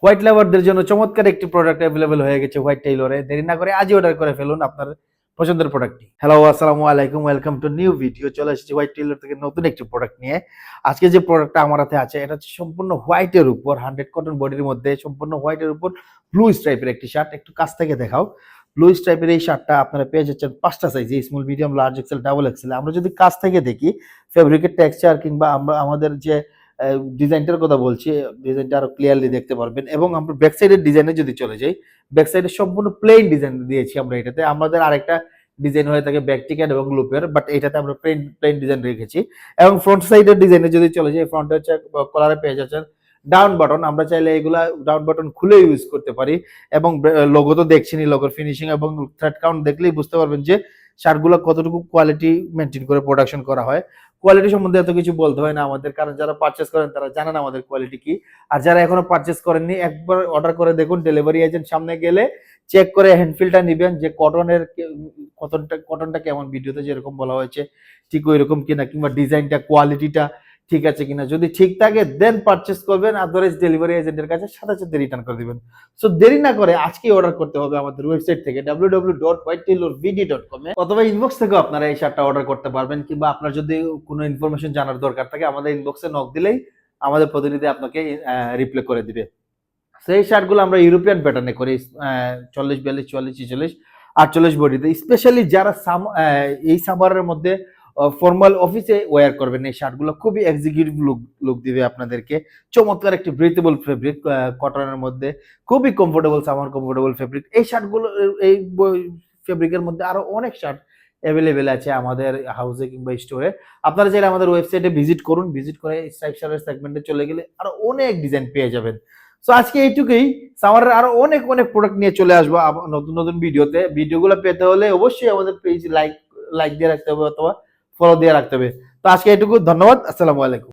White লাভারদের জন্য চমৎকার একটি প্রোডাক্ট অ্যাভেলেবল হয়ে গেছে হোয়াইট টেইলরে। দেরি না করে আজই অর্ডার করে ফেলুন আপনার পছন্দের প্রোডাক্টটি। হ্যালো, আসসালামু আলাইকুম, ওয়েলকাম টু নিউ ভিডিও। চলে এসেছি হোয়াইট টেইলর থেকে নতুন একটি প্রোডাক্ট নিয়ে। আজকে যে প্রোডাক্টটা আমার হাতে আছে এটা হচ্ছে সম্পূর্ণ হোয়াইটের উপর 100 কটন বডির মধ্যে সম্পূর্ণ হোয়াইটের উপর ব্লু স্ট্রাইপের একটি শার্ট। একটু কাছ থেকে দেখাও। ব্লু স্ট্রাইপের এই শার্টটা আপনারা পেয়ে যাচ্ছেন 5টা সাইজে, small, medium, large, XL, double XL. আমরা যদি কাছ থেকে দেখি ফেব্রিকের টেক্সচার কিংবা আমরা আমাদের যে ডিজাইনটার কথা বলছি, ডিজাইনটা আরো ক্লিয়ারলি দেখতে পারবেন। এবং আমরা ব্যাক সাইডের ডিজাইনে যদি চলে যাই, ব্যাক সাইডে সম্পূর্ণ প্লেন ডিজাইন দিয়েছি আমরা এটাতে। আমাদের আরেকটা ডিজাইন হয়ে থাকে ব্যাক টিকেট এবং লুপের, বাট এটাতে আমরা প্লেন ডিজাইন রেখেছি। এবং ফ্রন্ট সাইডের ডিজাইনে যদি চলে যাই, ফ্রন্টে হচ্ছে কলারে পেয়ে যাচ্ছেন ডাউন বাটন। আমরা চাইলে এগুলা ডাউন বাটন খুলে ইউজ করতে পারি। এবং লোগো তো দেখছেনই, লোগোর ফিনিশিং এবং থ্রেড কাউন্ট দেখলেই বুঝতে পারবেন যে শার্টগুলো কতটুকু কোয়ালিটি মেনটেন করে প্রোডাকশন করা হয়। কোয়ালিটি সম্বন্ধে এত কিছু বলতে হয় না আমাদের, কারণ যারা পারচেস করেন তারা জানেন আমাদের কোয়ালিটি কি। আর যারা এখনো পারচেস করেননি, একবার অর্ডার করে দেখুন। ডেলিভারি এজেন্ট সামনে গেলে চেক করে হ্যান্ডফিলটা নিবেন যে কটনটা কেমন, ভিডিওতে যেরকম বলা হয়েছে ঠিক ওই রকম কিনা, কিংবা ডিজাইনটা কোয়ালিটিটা ঠিক আছে কিনা। যদি ঠিক থাকে দেন পারচেস করবেন, আদারওয়াইজ ডেলিভারি এজেন্টের কাছে সাথে সাথে রিটার্ন করে দিবেন। সো দেরি না করে আজকেই অর্ডার করতে হবে আমাদের ওয়েবসাইট থেকে www.whitetailorvd.com এ, অথবা ইনবক্স থেকেও আপনারা এই শার্টটা অর্ডার করতে পারবেন। কিংবা আপনার যদি কোনো ইনফরমেশন জানার দরকার থাকে আমাদের ইনবক্সে নক দিলেই আমাদের প্রতিনিধি আপনাকে রিপ্লাই করে দিবে। সেই শার্টগুলো আমরা ইউরোপিয়ান প্যাটার্নে করি, 40, 42, 44, 46, 48 বডিতে। স্পেশালি যারা এই সামারের মধ্যে ফর্মাল অফিসে ওয়্যার করবেন, এই শার্টগুলো খুবই এক্সিকিউটিভ লুক দিবে আপনাদেরকে। চমৎকার একটি ব্রিথেবল ফেব্রিক, কটনের মধ্যে খুবই কমফোর্টেবল, সামার কমফোর্টেবল ফেব্রিক। এই শার্টগুলো, এই ফেব্রিকের মধ্যে আরো অনেক শার্ট অ্যাভেলেবেল আছে আমাদের হাউসে কিংবা স্টোরে। আপনারা চাইলে আমাদের ওয়েবসাইটে ভিজিট করুন। ভিজিট করে স্ট্রাইপ শার্টের সেগমেন্টে চলে গেলে আরো অনেক ডিজাইন পেয়ে যাবেন। সো আজকে এইটুকুই। সামারের আরো অনেক প্রোডাক্ট নিয়ে চলে আসবো নতুন নতুন ভিডিওতে। ভিডিওগুলো পেতে হলে অবশ্যই আমাদের পেজ লাইক দিয়ে রাখতে হবে অথবা ফলো দিয়ে রাখতে হবে। তো আজকে এইটুকু, ধন্যবাদ, আসসালামু আলাইকুম।